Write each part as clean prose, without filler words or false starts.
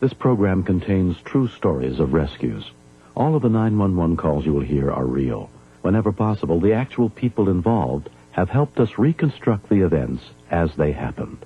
This program contains true stories of rescues. All of the 911 calls you will hear are real. Whenever possible, the actual people involved have helped us reconstruct the events as they happened.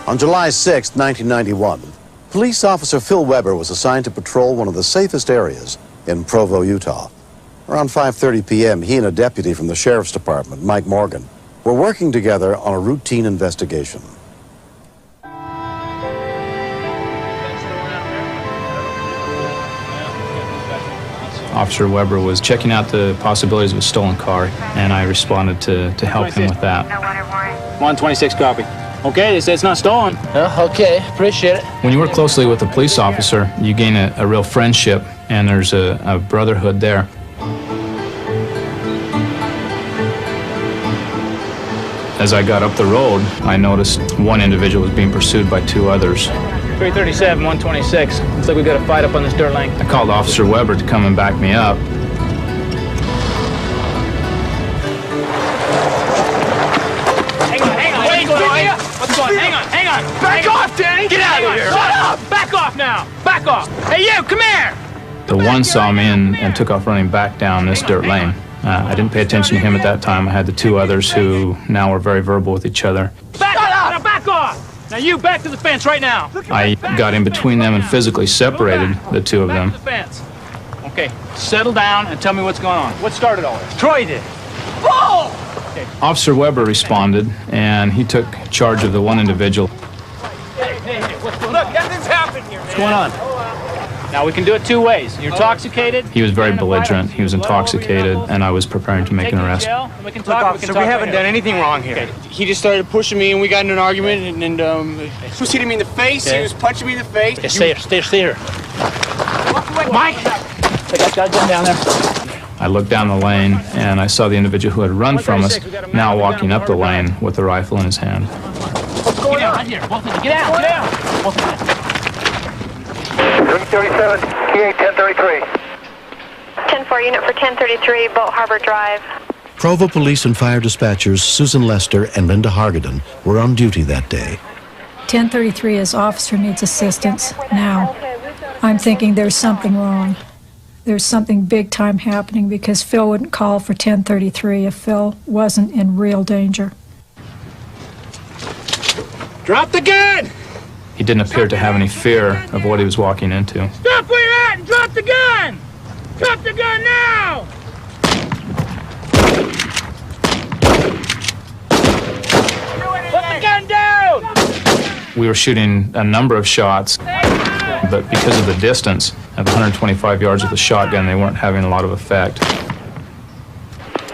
On July 6, 1991, police officer Phil Weber was assigned to patrol one of the safest areas in Provo, Utah. Around 5:30 p.m., he and a deputy from the Sheriff's Department, Mike Morgan, were working together on a routine investigation. Officer Weber was checking out the possibilities of a stolen car, and I responded to help him with that. 126 copy. Okay, they say it's not stolen. Okay, appreciate it. When you work closely with a police officer, you gain a real friendship, and there's a brotherhood there. As I got up the road, I noticed one individual was being pursued by two others. 337, 126. Looks like we got a fight up on this dirt lane. I called Officer Weber to come and back me up. Hang on. Back off, Danny! Get out of here! Shut up! Back off now! Back off! Hey, you, come here! The one saw me and took off running back down this dirt lane. I didn't pay attention to him at that time. I had the two others who now were very verbal with each other. Back up! Now back off! Now you, back to the fence right now! I got in between them and physically separated the two of them. Back to the fence. Okay, settle down and tell me what's going on. What started all this? Troy did. Whoa! Okay. Officer Weber responded, and he took charge of the one individual. Hey, what's going on? Look, nothing's happened here, man. What's going on? Now, we can do it two ways. You're intoxicated. He was very belligerent. He was intoxicated, and I was preparing to make an arrest. We can talk. Look, officer, we haven't done anything wrong here. Okay. He just started pushing me, and we got in an argument, and he was hitting me in the face. Okay. He was punching me in the face. Okay, stay here. Mike! I got gun down there. I looked down the lane, and I saw the individual who had run from us now walking up the lane with the rifle in his hand. What's going on here? Both of you, get out! Get out! Both of you. 337, T8 1033. 10-4 unit for 1033, Boat Harbor Drive. Provo Police and Fire Dispatchers Susan Lester and Linda Hargaden were on duty that day. 1033 is officer needs assistance now. I'm thinking there's something wrong. There's something big time happening because Phil wouldn't call for 1033 if Phil wasn't in real danger. Drop the gun! He didn't appear to have any fear of what he was walking into. Stop where you're at and drop the gun! Drop the gun now! Put the gun down! We were shooting a number of shots, but because of the distance of 125 yards with the shotgun, they weren't having a lot of effect.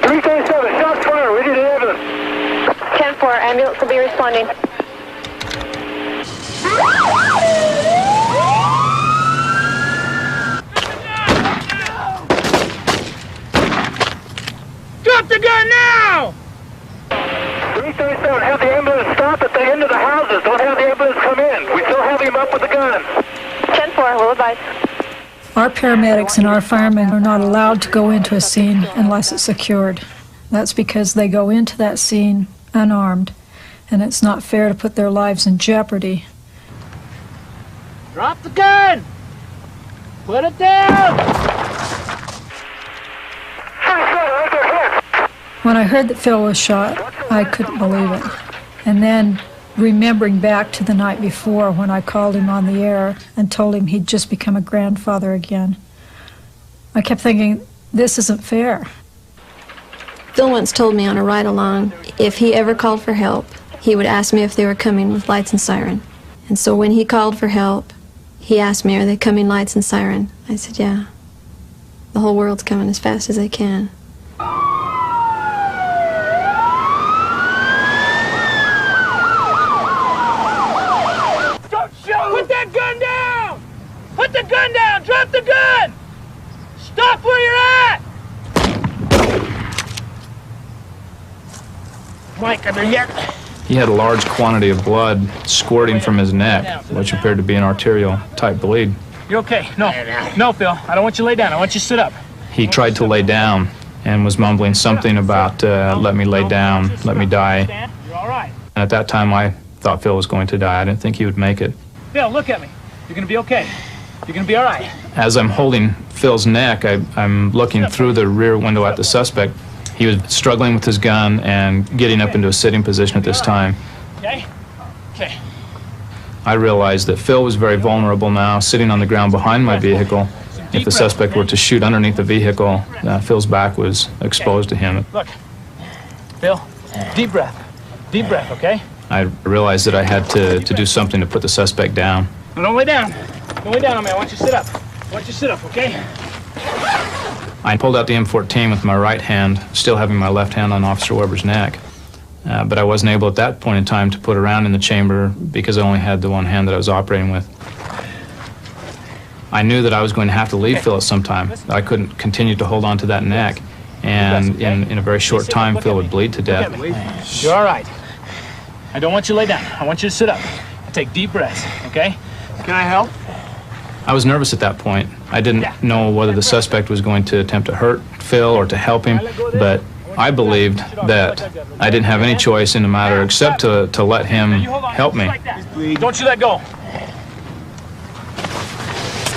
337, shots fired. We need an ambulance. 10-4, ambulance will be responding. Drop the gun now! 337, have the ambulance stop at the end of the houses. Don't have the ambulance come in. We still have him up with the gun. 10-4, will advise. Our paramedics and our firemen are not allowed to go into a scene unless it's secured. That's because they go into that scene unarmed, and it's not fair to put their lives in jeopardy. Drop the gun! Put it down! When I heard that Phil was shot, I couldn't believe it. And then, remembering back to the night before when I called him on the air and told him he'd just become a grandfather again, I kept thinking, this isn't fair. Phil once told me on a ride-along, if he ever called for help, he would ask me if they were coming with lights and siren. And so when he called for help, he asked me, are they coming lights and siren? I said, yeah. The whole world's coming as fast as they can. Don't shoot! Put that gun down! Put the gun down! Drop the gun! Stop where you're at! Mike, are there yet? He had a large quantity of blood squirting from his neck, which appeared to be an arterial-type bleed. You okay? No. No, Phil. I don't want you to lay down. I want you to sit up. He tried to lay down and was mumbling something about, let me lay down, let me die. You're all right. And at that time, I thought Phil was going to die. I didn't think he would make it. Phil, look at me. You're going to be okay. You're going to be all right. As I'm holding Phil's neck, I'm looking through the rear window at the suspect. He was struggling with his gun and getting up into a sitting position at this time. Okay? Okay. I realized that Phil was very vulnerable now, sitting on the ground behind my vehicle. If the suspect were to shoot underneath the vehicle, Phil's back was exposed to him. Look, Phil, deep breath. Deep breath, okay? I realized that I had to do something to put the suspect down. No, don't lay down. Don't lay down on me. I want you to sit up. I want you to sit up, okay? I pulled out the M14 with my right hand, still having my left hand on Officer Weber's neck. But I wasn't able at that point in time to put a round in the chamber because I only had the one hand that I was operating with. I knew that I was going to have to leave Phil at some time. I couldn't continue to hold on to that neck. And in a very short time, Phil would bleed to death. You're all right. I don't want you to lay down. I want you to sit up. Take deep breaths, okay? Can I help? I was nervous at that point. I didn't know whether the suspect was going to attempt to hurt Phil or to help him, but I believed that I didn't have any choice in the matter except to let him help me. Don't you let go.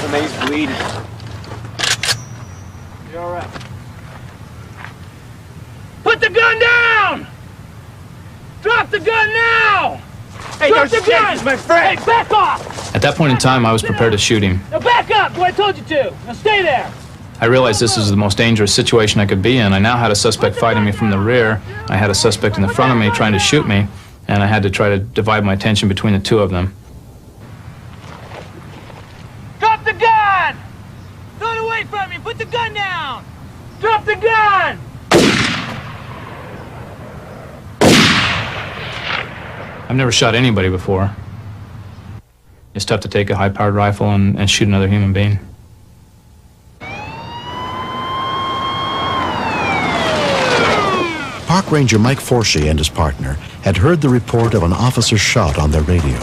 He's bleeding. You're all right. Put the gun down! Drop the gun now! Hey, drop the gun! He's my friend! Hey, back off! At that point in time, I was prepared to shoot him. Now back up! What I told you to! Now stay there! I realized this was the most dangerous situation I could be in. I now had a suspect fighting me from the rear. I had a suspect in the front of me trying to shoot me, and I had to try to divide my attention between the two of them. Drop the gun! Throw it away from you! Put the gun down! Drop the gun! I've never shot anybody before. It's tough to take a high-powered rifle and shoot another human being. Park Ranger Mike Forshee and his partner had heard the report of an officer's shot on their radio.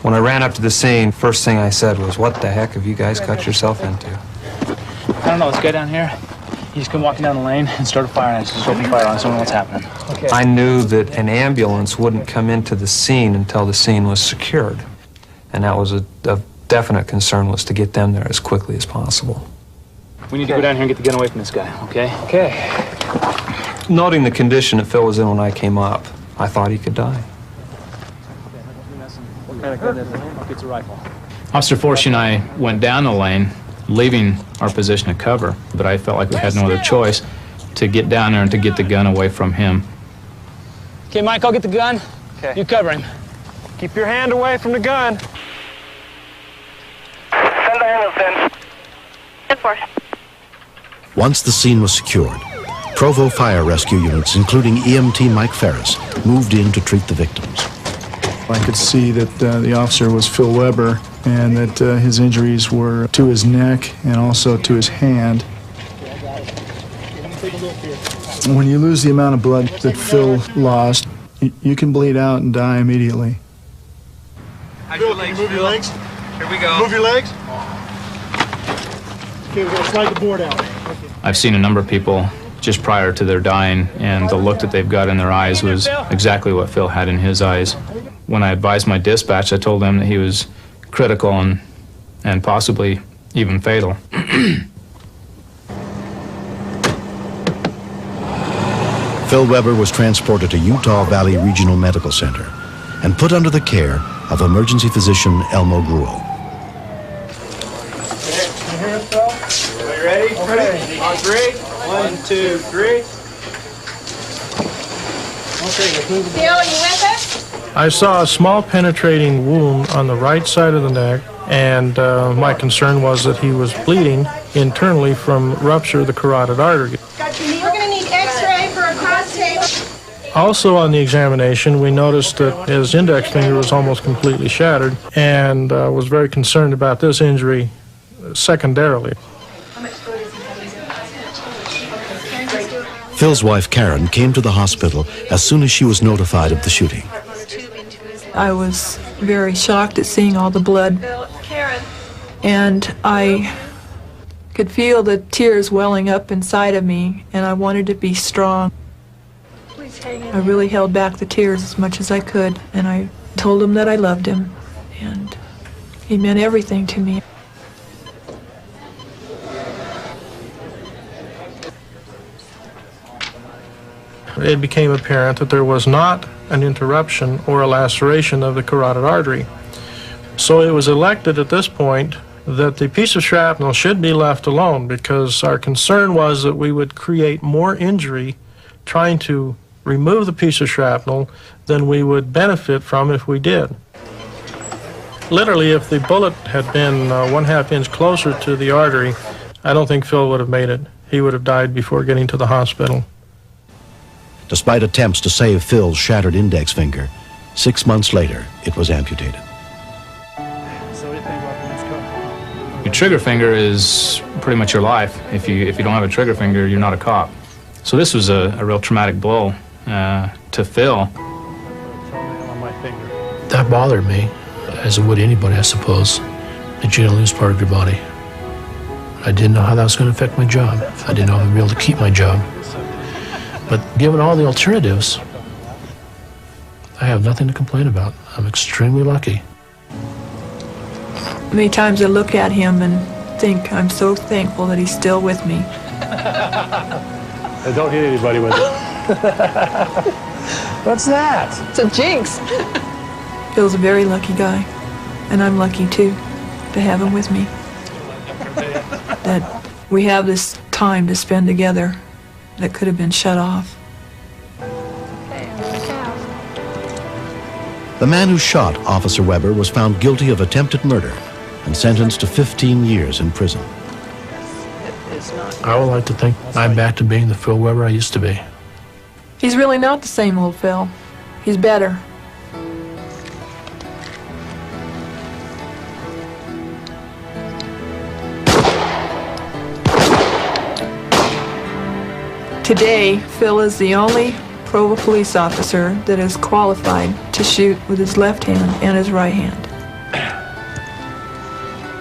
When I ran up to the scene, first thing I said was, what the heck have you guys got yourself into? I don't know, this guy down here, he just came walking down the lane and started firing. I just opened fire on us. I don't know what's happening. Okay. I knew that an ambulance wouldn't come into the scene until the scene was secured. And that was a definite concern, was to get them there as quickly as possible. We need to go down here and get the gun away from this guy, okay? Okay. Noting the condition that Phil was in when I came up, I thought he could die. What kind of gun is it? Okay, it's a rifle. Officer Forshee and I went down the lane, leaving our position of cover, but I felt like we had no other choice to get down there and to get the gun away from him. Okay, Mike, I'll get the gun. Okay. You cover him. Keep your hand away from the gun. Send the ambulance in. 10-4. Once the scene was secured, Provo fire rescue units, including EMT Mike Ferris, moved in to treat the victims. I could see that the officer was Phil Weber and that his injuries were to his neck and also to his hand. When you lose the amount of blood that Phil lost, you can bleed out and die immediately. Phil, can you move your legs? Here we go. Move your legs. Okay, we're going to slide the board out. Okay. I've seen a number of people just prior to their dying, and the look that they've got in their eyes was exactly what Phil had in his eyes. When I advised my dispatch, I told them that he was critical and possibly even fatal. Phil Weber was transported to Utah Valley Regional Medical Center and put under the care of emergency physician Elmo Gruel. Can you hear us, Phil? Are you ready? Okay. On 3. 1, 2, 3. Phil, you with us? I saw a small penetrating wound on the right side of the neck, and my concern was that he was bleeding internally from rupture of the carotid artery. We're going to need x-ray for a cross tape. Also on the examination, we noticed that his index finger was almost completely shattered, and was very concerned about this injury secondarily. Phil's wife, Karen, came to the hospital as soon as she was notified of the shooting. I was very shocked at seeing all the blood, and I could feel the tears welling up inside of me, and I wanted to be strong. I really held back the tears as much as I could, and I told him that I loved him, and he meant everything to me. It became apparent that there was not an interruption or a laceration of the carotid artery. So it was elected at this point that the piece of shrapnel should be left alone, because our concern was that we would create more injury trying to remove the piece of shrapnel than we would benefit from if we did. Literally, if the bullet had been 1/2 inch closer to the artery, I don't think Phil would have made it. He would have died before getting to the hospital. Despite attempts to save Phil's shattered index finger, 6 months later, it was amputated. Your trigger finger is pretty much your life. If you don't have a trigger finger, you're not a cop. So this was a real traumatic blow to Phil. That bothered me, as it would anybody, I suppose, that you're going to lose part of your body. I didn't know how that was going to affect my job. I didn't know if I'd be able to keep my job. But given all the alternatives, I have nothing to complain about. I'm extremely lucky. Many times I look at him and think I'm so thankful that he's still with me. Don't hit anybody with it. What's that? It's a jinx. Phil's a very lucky guy, and I'm lucky too to have him with me. That we have this time to spend together that could have been shut off. The man who shot Officer Weber was found guilty of attempted murder and sentenced to 15 years in prison. I would like to think I'm back to being the Phil Weber I used to be. He's really not the same old Phil. He's better. Today, Phil is the only Provo police officer that is qualified to shoot with his left hand and his right hand.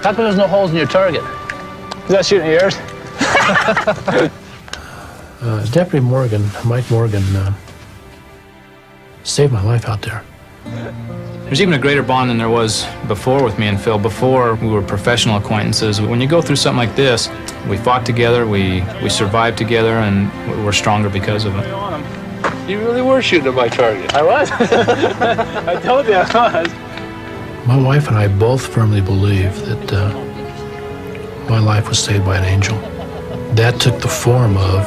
How come there's no holes in your target? You not shooting yours? Deputy Morgan, Mike Morgan, saved my life out there. There's even a greater bond than there was before with me and Phil. Before, we were professional acquaintances. When you go through something like this, we fought together, we survived together, and we're stronger because of it. You really were shooting at my target. I was. I told you I was. My wife and I both firmly believe that my life was saved by an angel. That took the form of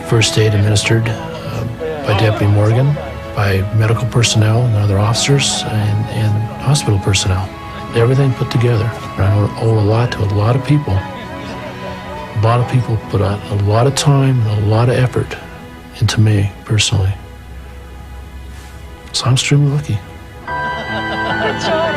first aid administered by Deputy Morgan, by medical personnel and other officers, and hospital personnel. Everything put together. I owe a lot to a lot of people. A lot of people put out a lot of time and a lot of effort into me personally. So I'm extremely lucky. Good shot,